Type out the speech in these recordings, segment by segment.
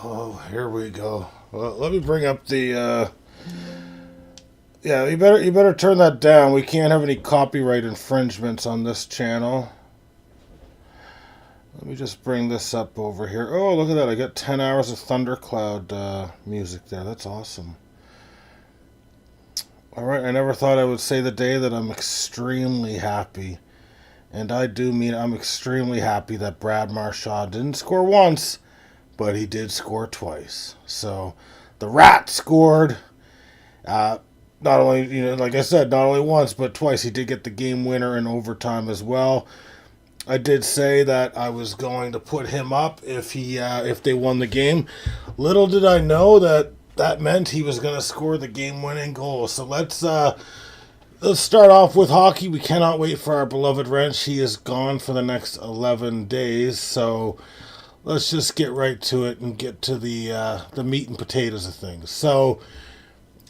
Oh, here we go. Well, let me bring up the. Yeah, you better turn that down. We can't have any copyright infringements on this channel. Let me just bring this up over here. Oh, look at that! I got 10 hours of Thundercloud music there. That's awesome. All right, I never thought I would say the day that I'm extremely happy, and I do mean I'm extremely happy that Brad Marchand didn't score once, but he did score twice. So the Rat scored. Uh, Not only, like I said, not only once, but twice. He did get the game winner in overtime as well. I did say that I was going to put him up if they won the game. Little did I know that meant he was going to score the game-winning goal. So let's start off with hockey. We cannot wait for our beloved Wrench. He is gone for the next 11 days. So let's just get right to it and get to the meat and potatoes of things. So,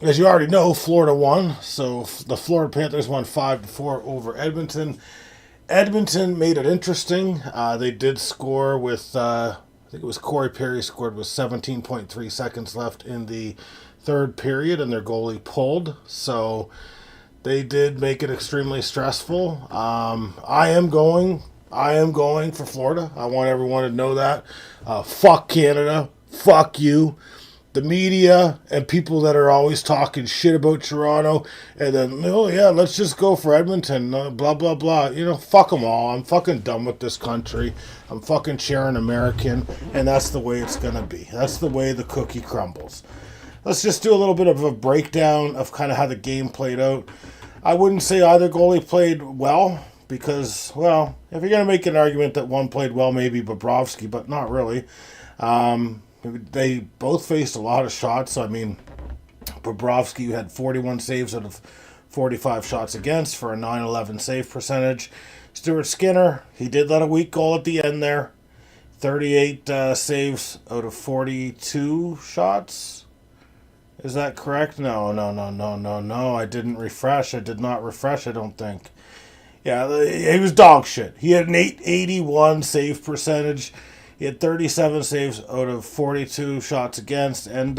as you already know, Florida won. So the Florida Panthers won 5-4 over Edmonton. Edmonton made it interesting. They did score with, I think it was Corey Perry scored with 17.3 seconds left in the third period, and their goalie pulled. So they did make it extremely stressful. I am going for Florida. I want everyone to know that. Fuck Canada. Fuck you. The media and people that are always talking shit about Toronto, and then, oh yeah, let's just go for Edmonton, blah, blah, blah. Fuck them all. I'm fucking done with this country. I'm fucking cheering American, and that's the way it's going to be. That's the way the cookie crumbles. Let's just do a little bit of a breakdown of kind of how the game played out. I wouldn't say either goalie played well, because, well, if you're going to make an argument that one played well, maybe Bobrovsky, but not really. They both faced a lot of shots. I mean, Bobrovsky had 41 saves out of 45 shots against for a 9-11 save percentage. Stuart Skinner, he did let a weak goal at the end there. 38 saves out of 42 shots. Is that correct? No. I didn't refresh. I did not refresh, I don't think. Yeah, he was dog shit. He had an 881 save percentage. He had 37 saves out of 42 shots against, and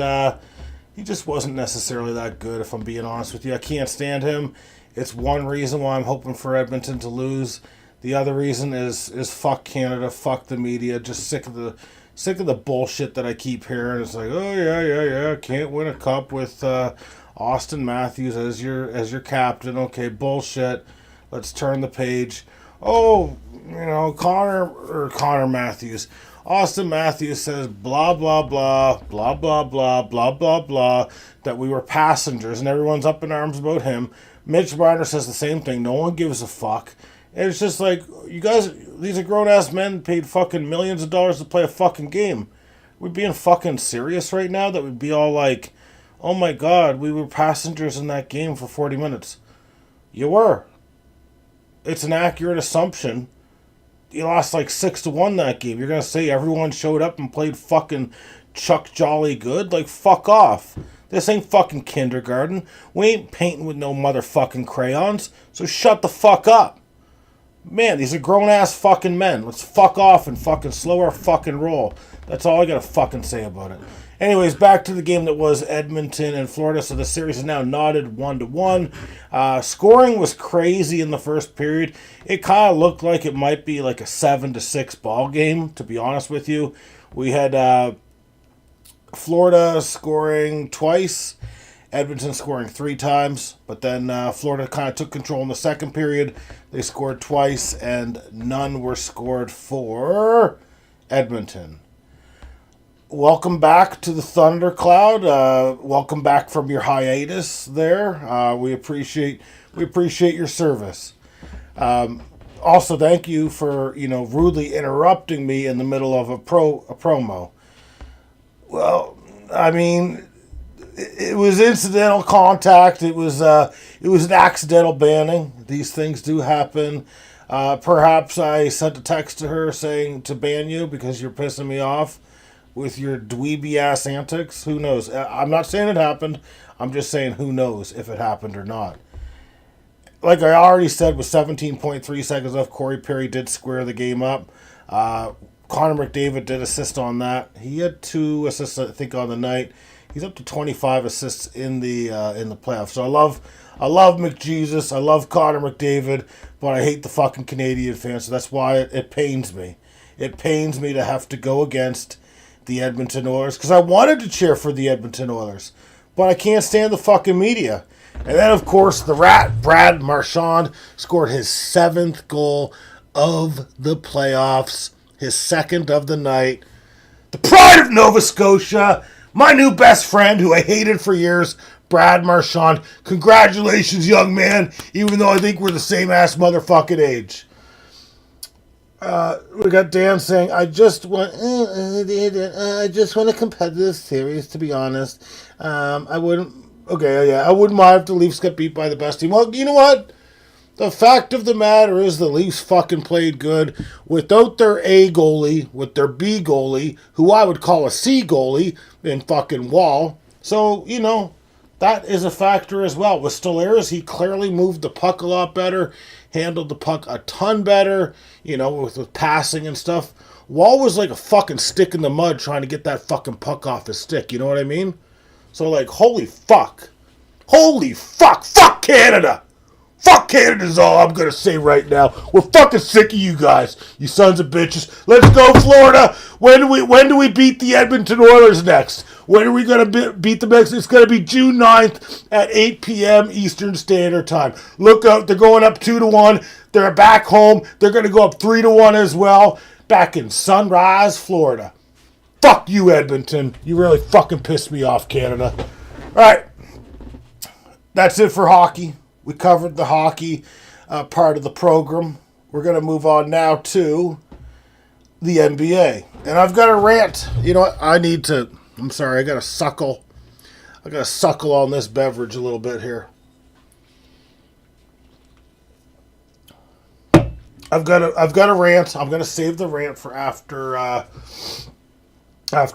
he just wasn't necessarily that good, if I'm being honest with you. I can't stand him. It's one reason why I'm hoping for Edmonton to lose. The other reason is fuck Canada, fuck the media. Just sick of the bullshit that I keep hearing. It's like, oh yeah, can't win a cup with Austin Matthews as your captain. Okay, bullshit. Let's turn the page. Oh, Connor Matthews. Austin Matthews says blah, blah, blah, blah, blah, blah, blah, blah, blah, that we were passengers, and everyone's up in arms about him. Mitch Marner says the same thing. No one gives a fuck. And it's just like, you guys, these are grown-ass men paid fucking millions of dollars to play a fucking game. We're being fucking serious right now that we'd be all like, oh my god, we were passengers in that game for 40 minutes. You were. It's an accurate assumption. You lost like 6-1 that game. You're going to say everyone showed up and played fucking Chuck Jolly good? Like, fuck off. This ain't fucking kindergarten. We ain't painting with no motherfucking crayons. So shut the fuck up. Man, these are grown-ass fucking men. Let's fuck off and fucking slow our fucking roll. That's all I got to fucking say about it. Anyways, back to the game that was Edmonton and Florida. So the series is now knotted 1-1. Scoring was crazy in the first period. It kind of looked like it might be like a 7-6 ball game, to be honest with you. We had Florida scoring twice, Edmonton scoring 3 times, but then Florida kind of took control in the second period. They scored twice, and none were scored for Edmonton. Welcome back to the Thundercloud. Welcome back from your hiatus there. We appreciate your service. Also, thank you for rudely interrupting me in the middle of a promo. Well, I mean, it was incidental contact. It was an accidental banning. These things do happen. Perhaps I sent a text to her saying to ban you because you're pissing me off with your dweeby ass antics. Who knows? I'm not saying it happened. I'm just saying who knows if it happened or not. Like I already said, with 17.3 seconds left, Corey Perry did square the game up. Connor McDavid did assist on that. He had 2 assists, I think, on the night. He's up to 25 assists in the playoffs. So I love McJesus. I love Connor McDavid, but I hate the fucking Canadian fans. So that's why it pains me. It pains me to have to go against the Edmonton Oilers because I wanted to cheer for the Edmonton Oilers, but I can't stand the fucking media. And then, of course, the rat, Brad Marchand, scored his 7th goal of the playoffs, his 2nd of the night. The pride of Nova Scotia, my new best friend who I hated for years, Brad Marchand. Congratulations, young man, even though I think we're the same ass motherfucking age. We got Dan saying, I just want a competitive series, to be honest. I wouldn't mind if the Leafs got beat by the best team. Well, you know what? The fact of the matter is the Leafs fucking played good without their A goalie, with their B goalie, who I would call a C goalie, in fucking Wall. So, you know, that is a factor as well. With Stolarz, he clearly moved the puck a lot better, handled the puck a ton better, you know, with passing and stuff. Wall was like a fucking stick in the mud trying to get that fucking puck off his stick, you know what I mean? So, like, holy fuck. Holy fuck. Fuck Canada. Fuck Canada is all I'm going to say right now. We're fucking sick of you guys, you sons of bitches. Let's go, Florida. When do we beat the Edmonton Oilers next? When are we going to beat the Mets? It's going to be June 9th at 8 p.m. Eastern Standard Time. Look out. They're going up 2-1. They're back home. They're going to go up 3-1 as well. Back in Sunrise, Florida. Fuck you, Edmonton. You really fucking pissed me off, Canada. All right. That's it for hockey. We covered the hockey part of the program. We're going to move on now to the NBA. And I've got a rant. You know what? I'm sorry, I got to suckle. I got to suckle on this beverage a little bit here. I've got a rant. I'm going to save the rant for after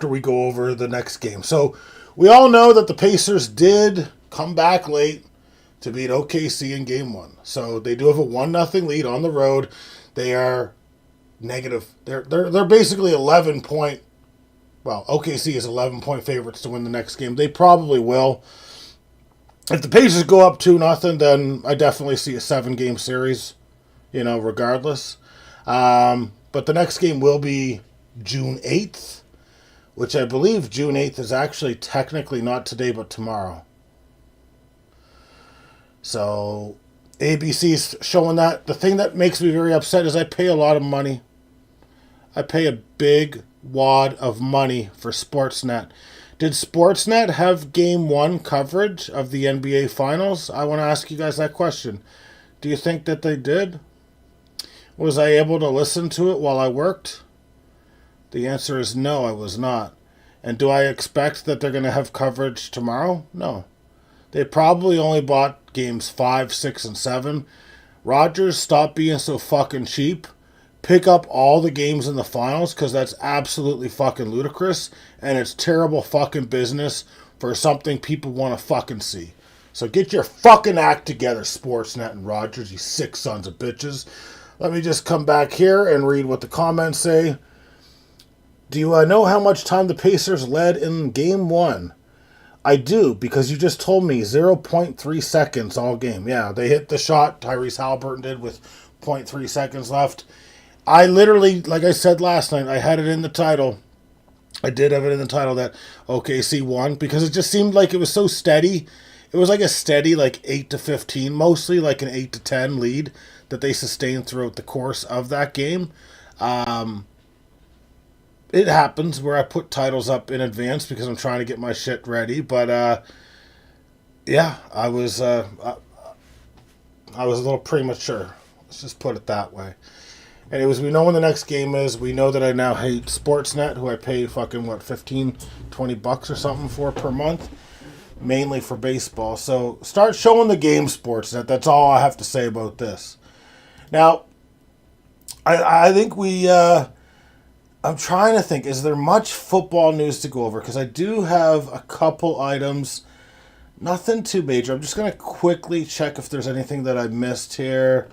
we go over the next game. So we all know that the Pacers did come back late to beat OKC in Game 1. So they do have a 1-0 lead on the road. They are negative. They're basically 11 point. Well, OKC is 11-point favorites to win the next game. They probably will. If the Pacers go up 2-0, then I definitely see a 7-game series, you know, regardless. But the next game will be June 8th, which I believe June 8th is actually technically not today but tomorrow. So ABC's showing that. The thing that makes me very upset is I pay a lot of money. I pay a big wad of money for Sportsnet. Did Sportsnet have Game 1 coverage of the NBA Finals? I want to ask you guys that question. Do you think that they did? Was I able to listen to it while I worked? The answer is no, I was not. And do I expect that they're going to have coverage tomorrow? No. They probably only bought games 5, 6, and 7. Rogers, stop being so fucking cheap. Pick up all the games in the finals, because that's absolutely fucking ludicrous, and it's terrible fucking business for something people want to fucking see. So get your fucking act together, Sportsnet and Rogers, you sick sons of bitches. Let me just come back here and read what the comments say. Do you know how much time the Pacers led in Game 1? I do, because you just told me 0.3 seconds all game. Yeah, they hit the shot, Tyrese Halliburton did, with 0.3 seconds left. I literally, like I said last night, I had it in the title. I did have it in the title that OKC won, because it just seemed like it was so steady. It was like a steady, like 8-15, mostly like an 8-10 lead that they sustained throughout the course of that game. It happens where I put titles up in advance because I'm trying to get my shit ready. But, yeah, I was a little premature. Let's just put it that way. Anyways, we know when the next game is. We know that I now hate Sportsnet, who I pay fucking, $15-20 or something for per month. Mainly for baseball. So, start showing the game, Sportsnet. That's all I have to say about this. Now, I think I'm trying to think, is there much football news to go over? Because I do have a couple items. Nothing too major. I'm just going to quickly check if there's anything that I missed here.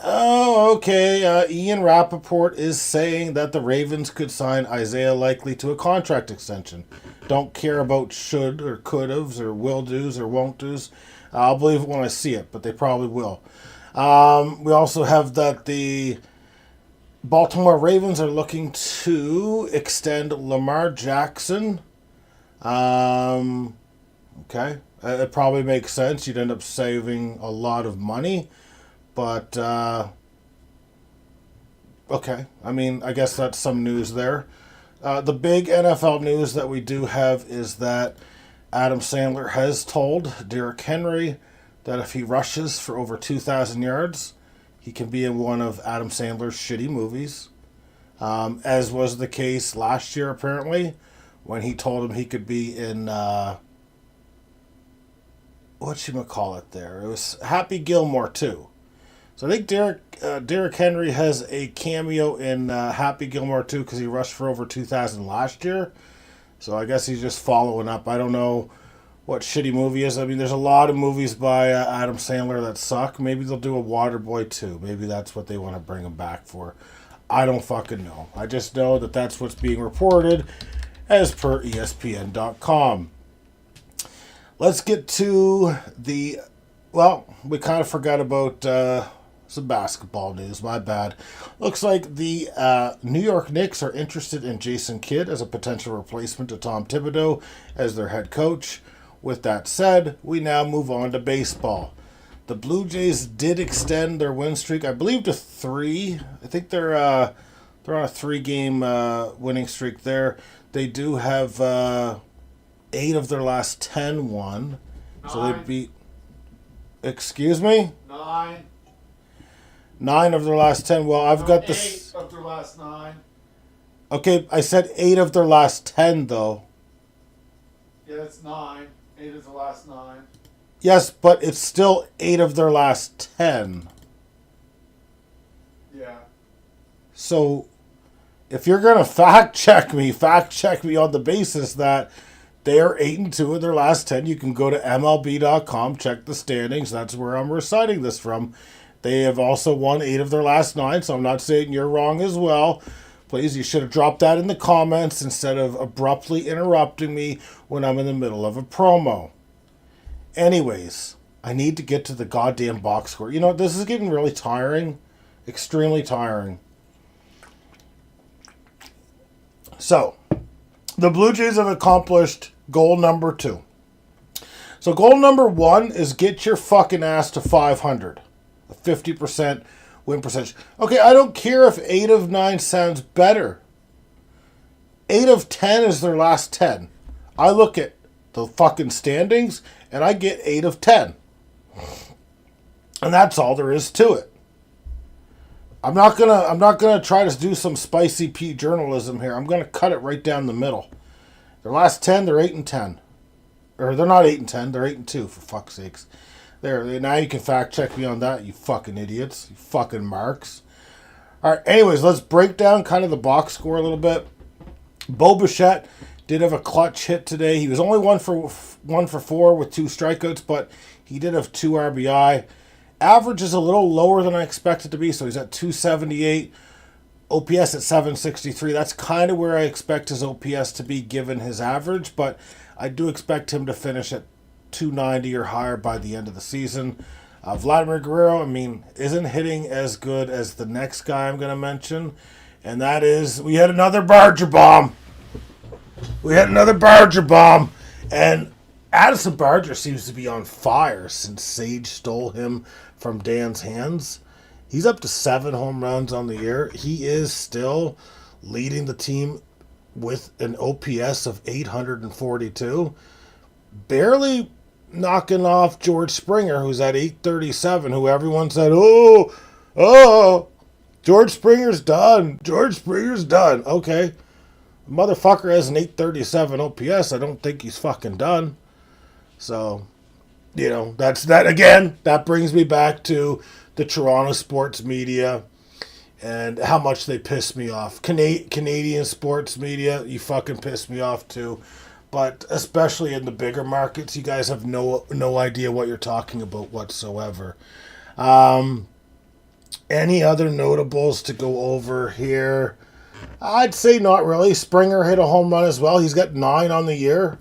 Oh, okay. Ian Rappaport is saying that the Ravens could sign Isaiah Likely to a contract extension. Don't care about should or could haves or will do's or won't do's. I'll believe it when I see it, but they probably will. We also have that the Baltimore Ravens are looking to extend Lamar Jackson. Okay. It probably makes sense. You'd end up saving a lot of money. But, okay. I mean, I guess that's some news there. The big NFL news that we do have is that Adam Sandler has told Derrick Henry that if he rushes for over 2,000 yards, he can be in one of Adam Sandler's shitty movies. As was the case last year, apparently, when he told him he could be in, whatchamacallit there? It was Happy Gilmore 2. So I think Derrick Henry has a cameo in Happy Gilmore 2 because he rushed for over 2,000 last year. So I guess he's just following up. I don't know what shitty movie is. I mean, there's a lot of movies by Adam Sandler that suck. Maybe they'll do a Waterboy 2. Maybe that's what they want to bring him back for. I don't fucking know. I just know that that's what's being reported as per ESPN.com. Let's get to the... Well, we kind of forgot about some basketball news. My bad. Looks like the New York Knicks are interested in Jason Kidd as a potential replacement to Tom Thibodeau as their head coach. With that said, we now move on to baseball. The Blue Jays did extend their win streak, I believe, to 3. I think they're on a 3-game winning streak there. They do have 8 of their last 10 won. 9. So they beat... Excuse me? 9. 9 of their last 10. Well, I've got this... 8 of their last 9. Okay, I said 8 of their last 10, though. Yeah, it's 9. 8 of the last 9. Yes, but it's still 8 of their last 10. Yeah. So, if you're going to fact check me on the basis that they are 8-2 in their last 10. You can go to MLB.com, check the standings. That's where I'm reciting this from. They have also won 8 of their last 9, so I'm not saying you're wrong as well. Please, you should have dropped that in the comments instead of abruptly interrupting me when I'm in the middle of a promo. Anyways, I need to get to the goddamn box score. You know, this is getting really tiring. Extremely tiring. So, the Blue Jays have accomplished goal number 2. So goal number 1 is get your fucking ass to 500. A 50% win percentage. Okay, I don't care if 8 of 9 sounds better. 8 of 10 is their last 10. I look at the fucking standings and I get 8 of 10. And that's all there is to it. I'm not gonna try to do some spicy Pete journalism here. I'm gonna cut it right down the middle. Their last 10, they're 8-10. Or they're not 8-10, they're 8-2, for fuck's sakes. There, now you can fact check me on that, you fucking idiots. You fucking marks. Alright, anyways, let's break down kind of the box score a little bit. Bo Bichette did have a clutch hit today. He was only 1 for 4 with 2 strikeouts, but he did have 2 RBI. Average is a little lower than I expected to be, so he's at 278. OPS at 763. That's kind of where I expect his OPS to be given his average, but I do expect him to finish at 290 or higher by the end of the season. Vladimir Guerrero, I mean, isn't hitting as good as the next guy I'm going to mention, and that is, we had another Barger bomb. And Addison Barger seems to be on fire since Sage stole him from Dan's hands. He's up to 7 home runs on the year. He is still leading the team with an OPS of 842. Barely knocking off George Springer, who's at 837, who everyone said, George Springer's done. Okay. The motherfucker has an 837 OPS. I don't think he's fucking done. So, you know, that brings me back to the Toronto sports media and how much they piss me off. Canadian sports media, you fucking piss me off too. But especially in the bigger markets, you guys have no idea what you're talking about whatsoever. Any other notables to go over here? I'd say not really. Springer hit a home run as well. He's got 9 on the year,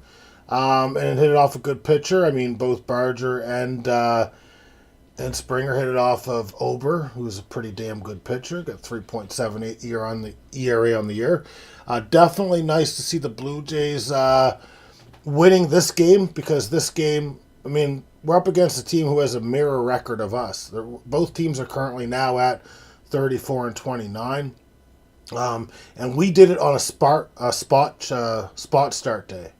and hit it off a good pitcher. I mean, both Barger and Springer hit it off of Ober, who's a pretty damn good pitcher. Got 3.78 ERA on the year. Definitely nice to see the Blue Jays winning this game, because this game, I mean, we're up against a team who has a mirror record of us. Both teams are currently now at 34 and 29. And we did it on a spot start day.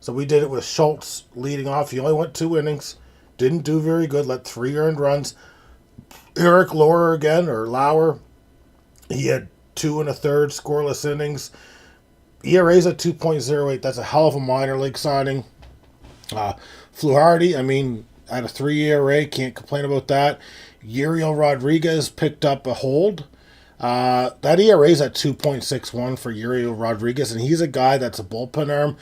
So we did it with Schultz leading off. He only went 2 innings. Didn't do very good. Let 3 earned runs. Eric Lauer, he had 2 1/3 scoreless innings. ERA's at 2.08. That's a hell of a minor league signing. Fluharty, I mean, at a 3 ERA, can't complain about that. Uriel Rodriguez picked up a hold. That ERA's at 2.61 for Uriel Rodriguez, and he's a guy that's a bullpen arm.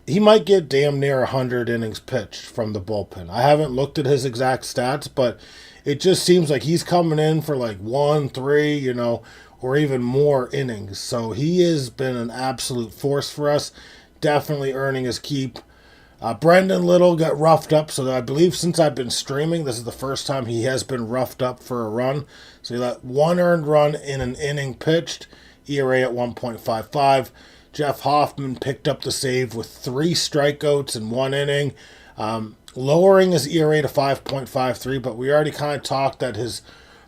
He might get damn near 100 innings pitched from the bullpen. I haven't looked at his exact stats, but it just seems like he's coming in for like 1, 3, or even more innings. So he has been an absolute force for us, definitely earning his keep. Brendan Little got roughed up, so I believe since I've been streaming, this is the first time he has been roughed up for a run. So he let 1 earned run in an inning pitched, ERA at 1.55. Jeff Hoffman picked up the save with 3 strikeouts in 1 inning, lowering his ERA to 5.53, but we already kind of talked that his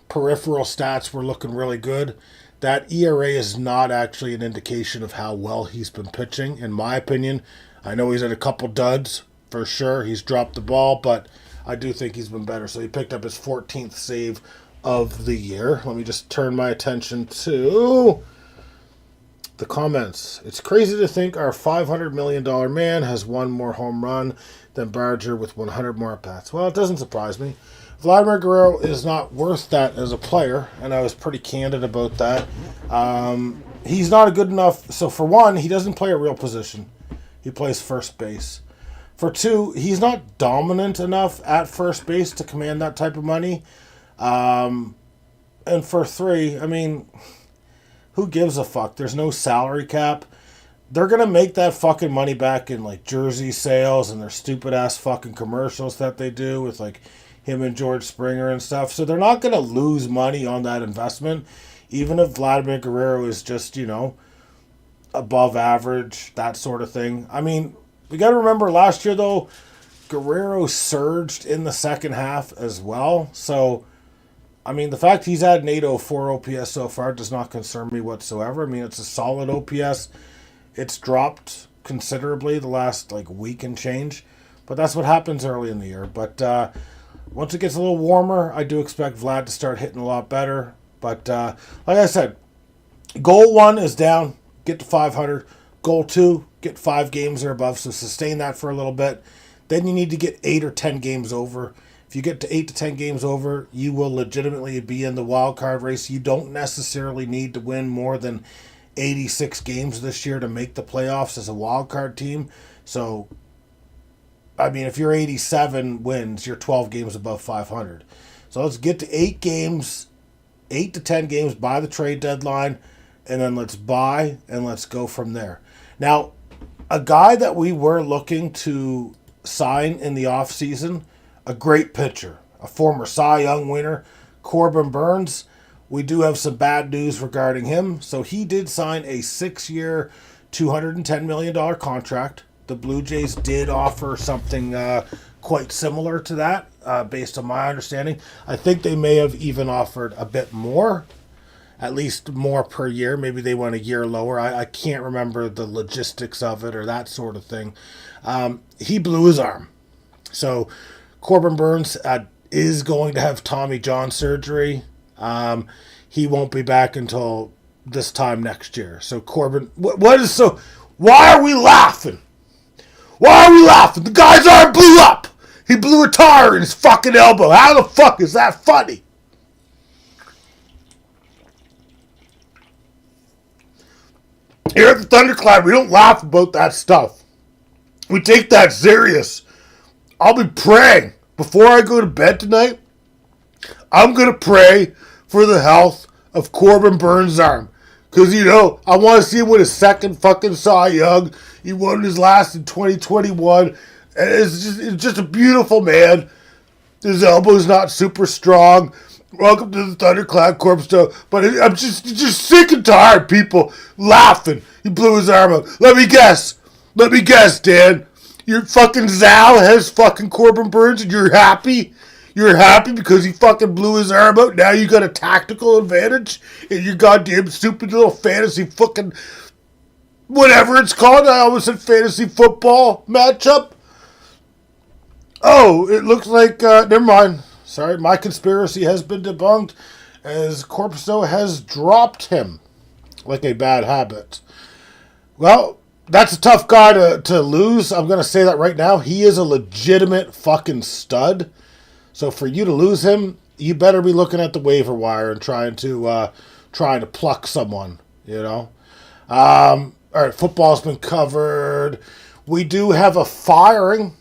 peripheral stats were looking really good. That ERA is not actually an indication of how well he's been pitching, in my opinion. I know he's had a couple duds, for sure. He's dropped the ball, but I do think he's been better. So he picked up his 14th save of the year. Let me just turn my attention to the comments. It's crazy to think our $500 million man has 1 more home run than Barger with 100 more at-bats. Well, it doesn't surprise me. Vladimir Guerrero is not worth that as a player, and I was pretty candid about that. He's not a good enough. So for one, he doesn't play a real position. He plays first base. For 2, he's not dominant enough at first base to command that type of money. And for 3, I mean, who gives a fuck? There's no salary cap. They're going to make that fucking money back in like jersey sales and their stupid ass fucking commercials that they do with like him and George Springer and stuff. So they're not going to lose money on that investment, even if Vladimir Guerrero is just, above average, that sort of thing. I mean, we got to remember last year, though, Guerrero surged in the second half as well. So, I mean, the fact he's had an 804 OPS so far does not concern me whatsoever. I mean, it's a solid OPS. It's dropped considerably the last, week and change. But that's what happens early in the year. But once it gets a little warmer, I do expect Vlad to start hitting a lot better. But like I said, goal 1 is down. Get to 500. Goal 2, get 5 games or above, so sustain that for a little bit. Then you need to get 8 or 10 games over. If you get to 8 to 10 games over, you will legitimately be in the wild card race. You don't necessarily need to win more than 86 games this year to make the playoffs as a wild card team. So, I mean, if you're 87 wins, you're 12 games above 500. So let's get to 8 games, 8 to 10 games by the trade deadline. And then let's buy and let's go from there. Now, a guy that we were looking to sign in the offseason, a great pitcher, a former Cy Young winner, Corbin Burnes. We do have some bad news regarding him. So he did sign a 6-year, $210 million contract. The Blue Jays did offer something quite similar to that, based on my understanding. I think they may have even offered a bit more. At least more per year. Maybe they went a year lower. I can't remember the logistics of it or that sort of thing. He blew his arm. So Corbin Burnes is going to have Tommy John surgery. He won't be back until this time next year. So Corbin, why are we laughing? Why are we laughing? The guy's arm blew up. He blew a tire in his fucking elbow. How the fuck is that funny? Here at the Thunderclap, we don't laugh about that stuff. We take that serious. I'll be praying. Before I go to bed tonight, I'm going to pray for the health of Corbin Burns' arm. Because, I want to see him win his second fucking Cy Young. He won his last in 2021. And it's just a beautiful man. His elbow's not super strong. Welcome to the Thunderclap Corpse Show. But I'm just sick and tired of people laughing. He blew his arm out. Let me guess, Dan. Your fucking Zal has fucking Corbin Burns and you're happy? You're happy because he fucking blew his arm out? Now you got a tactical advantage in your goddamn stupid little fantasy fucking whatever it's called. I almost said fantasy football matchup. Oh, it looks like, never mind. Sorry, my conspiracy has been debunked as Corpso has dropped him like a bad habit. Well, that's a tough guy to lose. I'm going to say that right now. He is a legitimate fucking stud. So for you to lose him, you better be looking at the waiver wire and trying to pluck someone, All right, football's been covered. We do have a firing.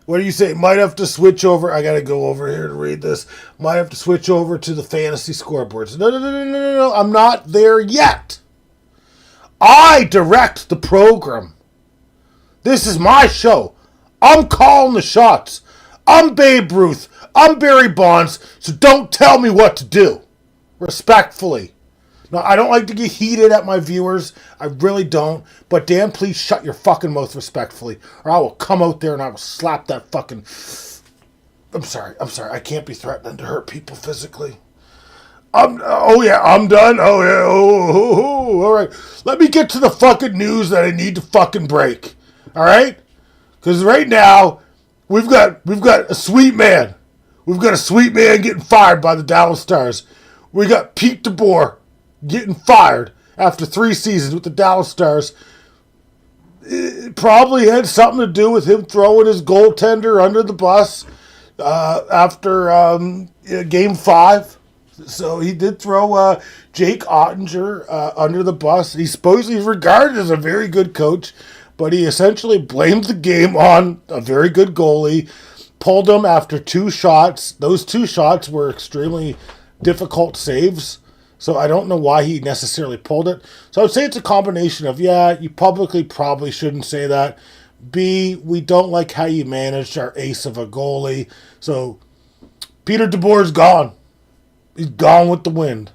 What do you say? Might have to switch over. I got to go over here to read this. Might have to switch over to the fantasy scoreboards. No. I'm not there yet. I direct the program. This is my show. I'm calling the shots. I'm Babe Ruth. I'm Barry Bonds. So don't tell me what to do. Respectfully. Now, I don't like to get heated at my viewers. I really don't. But Dan, please shut your fucking mouth respectfully. Or I will come out there and I will slap that fucking... I'm sorry. I can't be threatening to hurt people physically. I'm done. All right. Let me get to the fucking news that I need to fucking break. All right? Because right now, we've got a sweet man. We've got a sweet man getting fired by the Dallas Stars. We got Pete DeBoer getting fired after 3 seasons with the Dallas Stars. It probably had something to do with him throwing his goaltender under the bus after Game 5. So he did throw Jake Ottinger under the bus. He's supposedly regarded as a very good coach, but he essentially blamed the game on a very good goalie, pulled him after 2 shots. Those 2 shots were extremely difficult saves, so I don't know why he necessarily pulled it. So I would say it's a combination of, you publicly probably shouldn't say that. B, we don't like how you managed our ace of a goalie. So Peter DeBoer's gone. He's gone with the wind.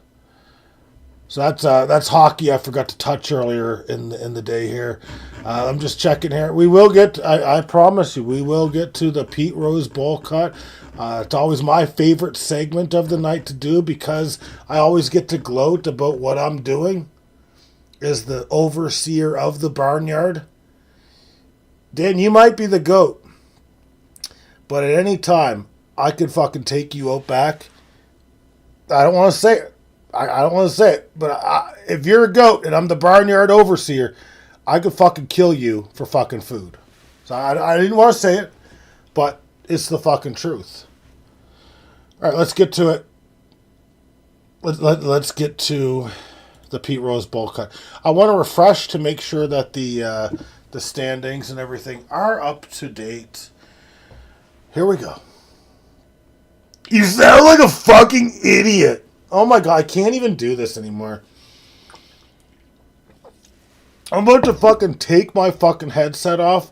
So that's hockey I forgot to touch earlier in the day here. I'm just checking here. We will get, I promise you, we will get to the Pete Rose Bowl cut. It's always my favorite segment of the night to do because I always get to gloat about what I'm doing as the overseer of the barnyard. Dan, you might be the GOAT, but at any time, I could fucking take you out back. I don't want to say it. I don't want to say it, but if you're a GOAT and I'm the barnyard overseer, I could fucking kill you for fucking food. So I didn't want to say it, but it's the fucking truth. All right, let's get to it. Let's get to the Pete Rose Bowl cut. I want to refresh to make sure that the standings and everything are up to date. Here we go. You sound like a fucking idiot. Oh my god, I can't even do this anymore. I'm about to fucking take my fucking headset off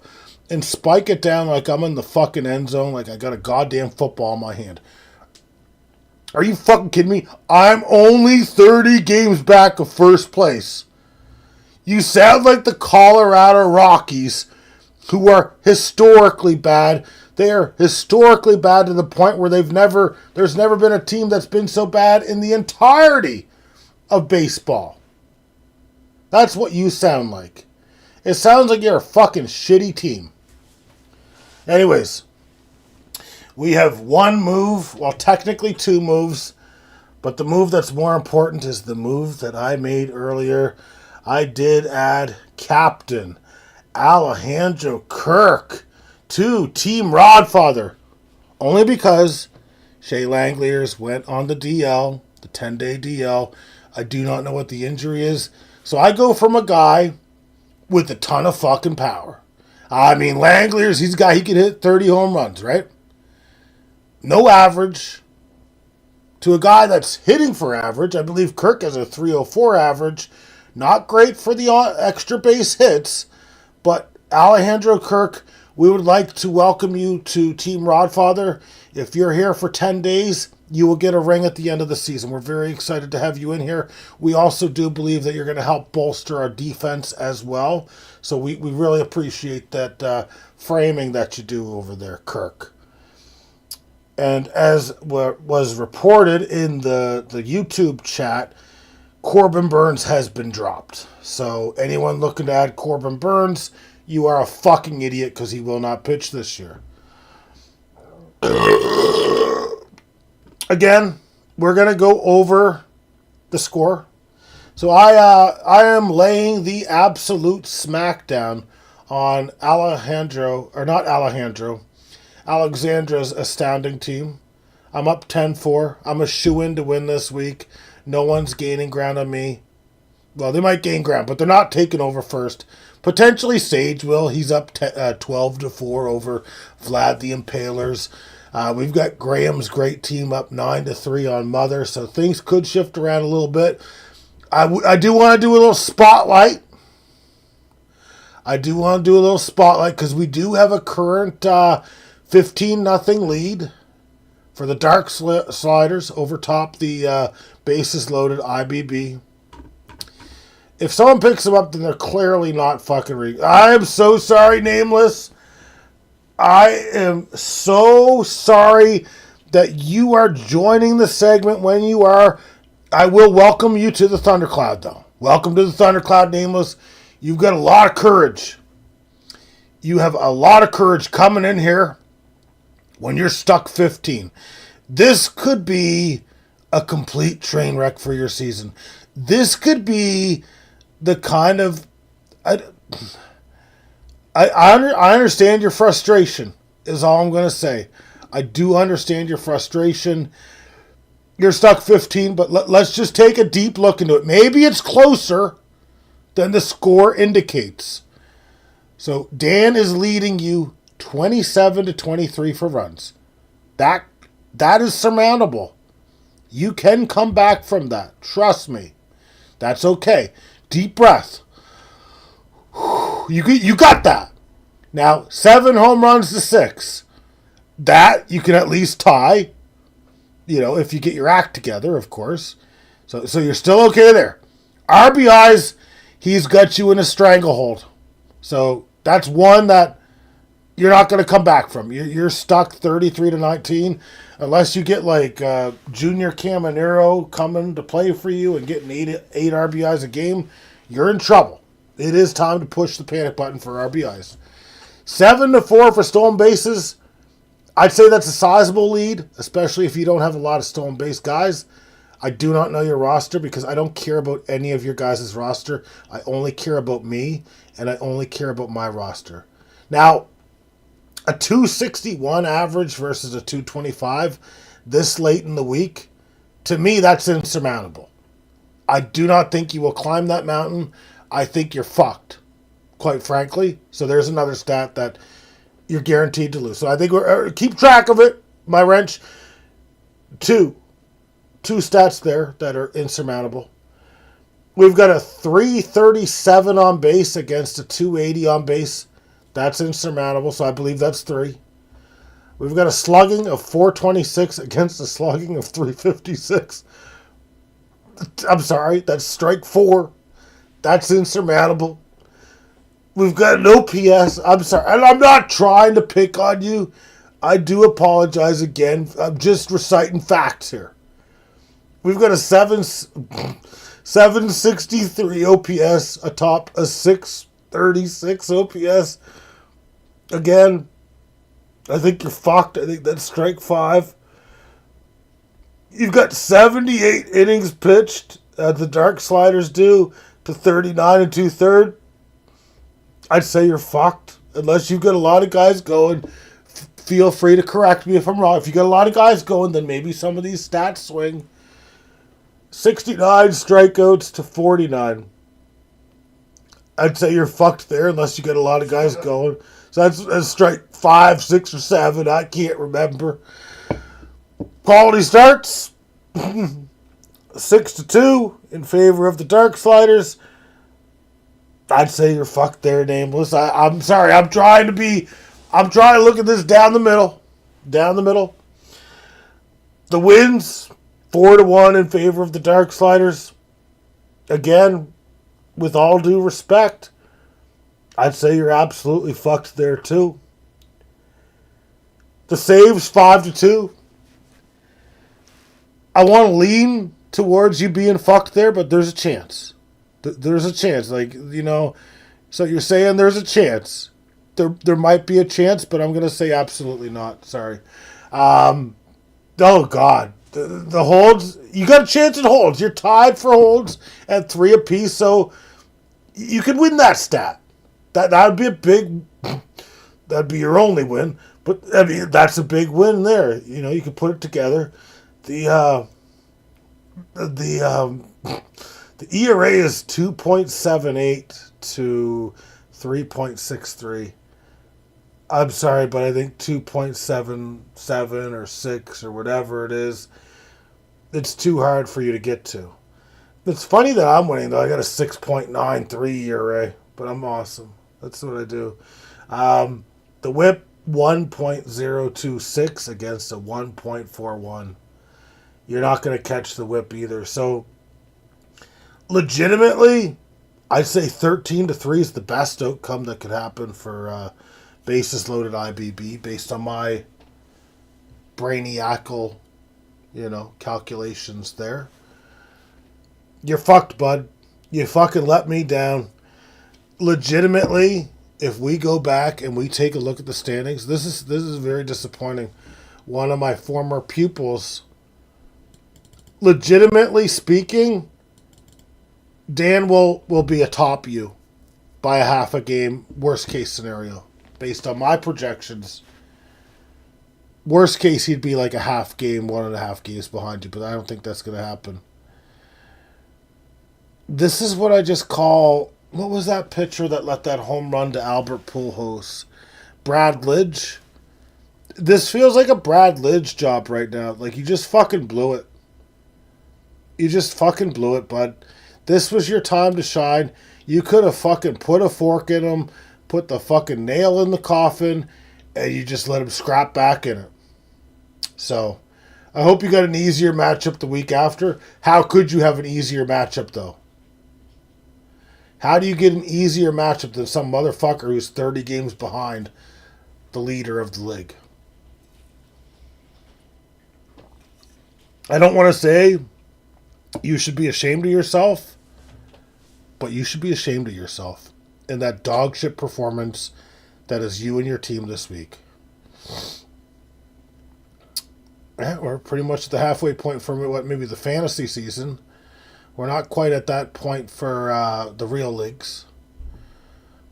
and spike it down like I'm in the fucking end zone, like I got a goddamn football in my hand. Are you fucking kidding me? I'm only 30 games back of first place. You sound like the Colorado Rockies, who are historically bad. They are historically bad to the point where there's never been a team that's been so bad in the entirety of baseball. That's what you sound like. It sounds like you're a fucking shitty team. Anyways, we have 1 move, well, technically 2 moves, but the move that's more important is the move that I made earlier. I did add Captain Alejandro Kirk to Team Rodfather, only because Shea Langeliers went on the DL, the 10-day DL. I do not know what the injury is, so I go from a guy with a ton of fucking power. I mean, Langeliers, he can hit 30 home runs, right? No average, to a guy that's hitting for average. I believe Kirk has a 304 average. Not great for the extra base hits, but Alejandro Kirk, we would like to welcome you to Team Rodfather. If you're here for 10 days, you will get a ring at the end of the season. We're very excited to have you in here. We also do believe that you're going to help bolster our defense as well. So we really appreciate that framing that you do over there, Kirk. And as was reported in the YouTube chat, Corbin Burns has been dropped. So anyone looking to add Corbin Burns, you are a fucking idiot because he will not pitch this year. Again, we're going to go over the score. So I am laying the absolute smackdown on Alexandra's astounding team. I'm up 10-4. I'm a shoo-in to win this week. No one's gaining ground on me. Well, they might gain ground, but they're not taking over first. Potentially Sage will. He's up 12-4 over Vlad the Impalers. We've got Graham's great team up 9-3 on Mother, so things could shift around a little bit. I do want to do a little spotlight. Because we do have a current 15-0 lead for the Dark Sliders over top the bases loaded IBB. If someone picks them up, then they're clearly not fucking reading. I am so sorry, Nameless. I am so sorry that you are joining the segment when you are. I will welcome you to the Thundercloud, though. Welcome to the Thundercloud, Nameless. You've got a lot of courage. You have a lot of courage coming in here when you're stuck 15. This could be a complete train wreck for your season. This could be the kind of... I understand your frustration, is all I'm going to say. I do understand your frustration. You're stuck 15, but let's just take a deep look into it. Maybe it's closer than the score indicates. So Dan is leading you 27-23 for runs. That is surmountable. You can come back from that. Trust me. That's okay. Deep breath. You got that. Now, 7 home runs to 6. That you can at least tie. If you get your act together, of course. So you're still okay there. RBIs, he's got you in a stranglehold. So that's one that you're not going to come back from. You're stuck 33-19. Unless you get like Junior Caminero coming to play for you and getting 8 RBIs a game, you're in trouble. It is time to push the panic button for RBIs. 7-4 for stolen bases. I'd say that's a sizable lead, especially if you don't have a lot of stolen base guys. I do not know your roster because I don't care about any of your guys' roster. I only care about me, and I only care about my roster. Now, a 261 average versus a 225 this late in the week, to me, that's insurmountable. I do not think you will climb that mountain. I think you're fucked, quite frankly. So there's another stat that you're guaranteed to lose. So I think we're keep track of it, my wrench. Two stats there that are insurmountable. We've got a 337 on base against a 280 on base. That's insurmountable, so I believe that's 3. We've got a slugging of 426 against a slugging of 356. I'm sorry, that's strike 4. That's insurmountable. We've got an OPS. I'm sorry, and I'm not trying to pick on you. I do apologize again. I'm just reciting facts here. We've got a 763 OPS atop a 636 OPS. Again, I think you're fucked. I think that's strike 5. You've got 78 innings pitched, the Dark Sliders do, to 39 2/3. I'd say you're fucked. Unless you've got a lot of guys going. Feel free to correct me if I'm wrong. If you got a lot of guys going, then maybe some of these stats swing. 69 strikeouts to 49. I'd say you're fucked there unless you got a lot of guys going. So that's strike 5, 6, or 7. I can't remember. Quality starts. 6-2 in favor of the Dark Sliders. I'd say you're fucked there, Nameless. I'm sorry. I'm trying to look at this down the middle. Down the middle. The wins, 4-1 in favor of the Dark Sliders. Again, with all due respect, I'd say you're absolutely fucked there too. The saves, 5-2. I want to lean towards you being fucked there, but there's a chance. There's a chance. So you're saying there's a chance. There might be a chance, but I'm going to say absolutely not. Sorry. Oh, God. The holds, you got a chance at holds. You're tied for holds at 3 apiece, so you could win that stat. That would be a big, that'd be your only win. But, I mean, that's a big win there. You can put it together. The ERA is 2.78 to 3.63. I'm sorry, but I think 2.77 or 6 or whatever it is, it's too hard for you to get to. It's funny that I'm winning, though. I got a 6.93 ERA, but I'm awesome. That's what I do. The whip, 1.026 against a 1.41. You're not going to catch the whip either. So, legitimately, I'd say 13-3 is the best outcome that could happen for bases loaded IBB based on my brainiacal, calculations there. You're fucked, bud. You fucking let me down. Legitimately, if we go back and we take a look at the standings, this is very disappointing. One of my former pupils, legitimately speaking, Dan will be atop you by a half a game, worst case scenario. Based on my projections, worst case, he'd be like a half game, 1.5 games behind you, but I don't think that's going to happen. This is what I just call, what was that pitcher that let that home run to Albert Pujols? Brad Lidge? This feels like a Brad Lidge job right now. Like, you just fucking blew it. You just fucking blew it, bud. This was your time to shine. You could have fucking put a fork in him, put the fucking nail in the coffin, and you just let him scrap back in it. So, I hope you got an easier matchup the week after. How could you have an easier matchup, though? How do you get an easier matchup than some motherfucker who's 30 games behind the leader of the league? I don't want to say you should be ashamed of yourself, but you should be ashamed of yourself in that dog shit performance that is you and your team this week. Yeah, we're pretty much at the halfway point for maybe the fantasy season. We're not quite at that point for the real leagues.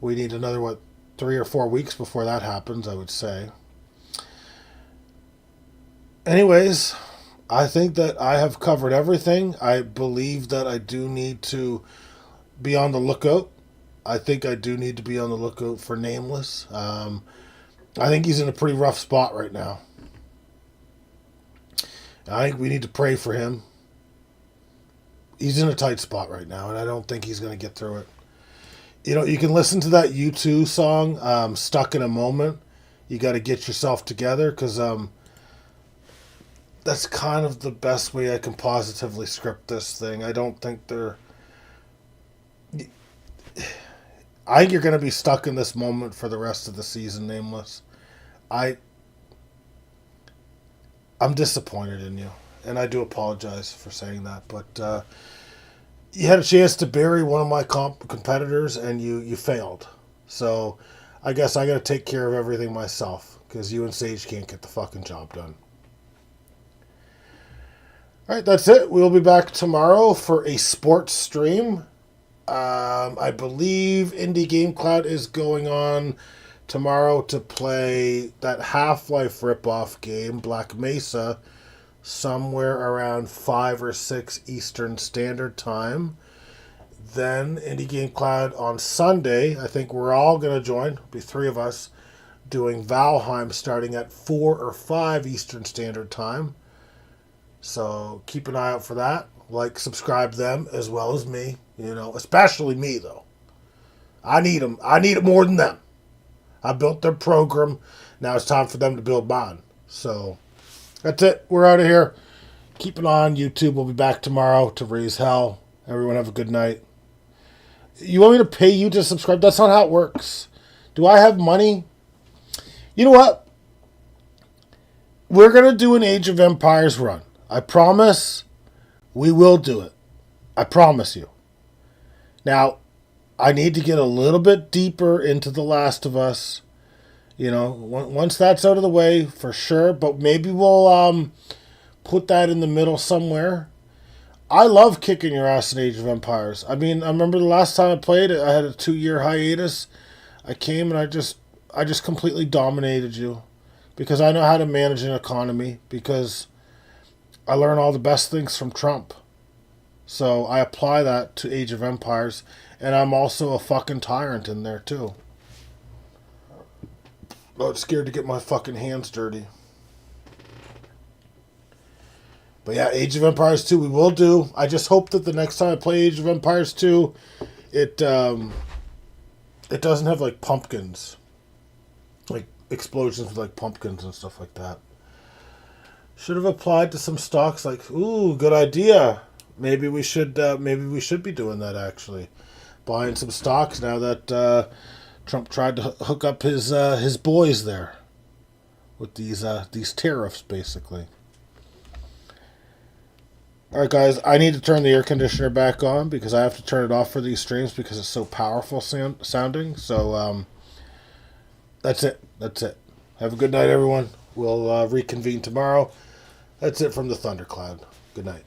We need another, 3 or 4 weeks before that happens, I would say. Anyways, I think that I have covered everything. I believe that I do need to be on the lookout. I think I do need to be on the lookout for Nameless. I think he's in a pretty rough spot right now. I think we need to pray for him. He's in a tight spot right now, and I don't think he's going to get through it. You can listen to that U2 song, Stuck in a Moment. You got to get yourself together, because that's kind of the best way I can positively script this thing. I don't think I think you're going to be stuck in this moment for the rest of the season, Nameless. I'm disappointed in you, and I do apologize for saying that, but you had a chance to bury one of my competitors, and you failed. So I guess I got to take care of everything myself, because you and Sage can't get the fucking job done. All right, that's it. We'll be back tomorrow for a sports stream. I believe Indie Game Cloud is going on tomorrow to play that Half-Life ripoff game, Black Mesa, somewhere around 5 or 6 Eastern Standard Time. Then Indie Game Cloud on Sunday, I think we're all going to join, it'll be 3 of us, doing Valheim starting at 4 or 5 Eastern Standard Time. So keep an eye out for that. Like, subscribe to them as well as me. You know, especially me though. I need them. I need it more than them. I built their program. Now it's time for them to build mine. So that's it. We're out of here. Keep an eye on YouTube. We'll be back tomorrow to raise hell. Everyone have a good night. You want me to pay you to subscribe? That's not how it works. Do I have money? You know what? We're going to do an Age of Empires run. I promise we will do it. I promise you. Now, I need to get a little bit deeper into The Last of Us. You know, once that's out of the way, for sure. But maybe we'll put that in the middle somewhere. I love kicking your ass in Age of Empires. I mean, I remember the last time I played it, I had a 2-year hiatus. I came and I just completely dominated you. Because I know how to manage an economy. Because I learn all the best things from Trump. So I apply that to Age of Empires. And I'm also a fucking tyrant in there too. I'm scared to get my fucking hands dirty. But yeah, Age of Empires 2 we will do. I just hope that the next time I play Age of Empires 2, it doesn't have like pumpkins. Like explosions with like pumpkins and stuff like that. Should have applied to some stocks like, ooh, good idea. Maybe we should be doing that actually. Buying some stocks now that Trump tried to hook up his boys there with these tariffs, basically. All right, guys, I need to turn the air conditioner back on because I have to turn it off for these streams because it's so powerful sounding. So that's it. That's it. Have a good night, everyone. We'll reconvene tomorrow. That's it from the Thundercloud. Good night.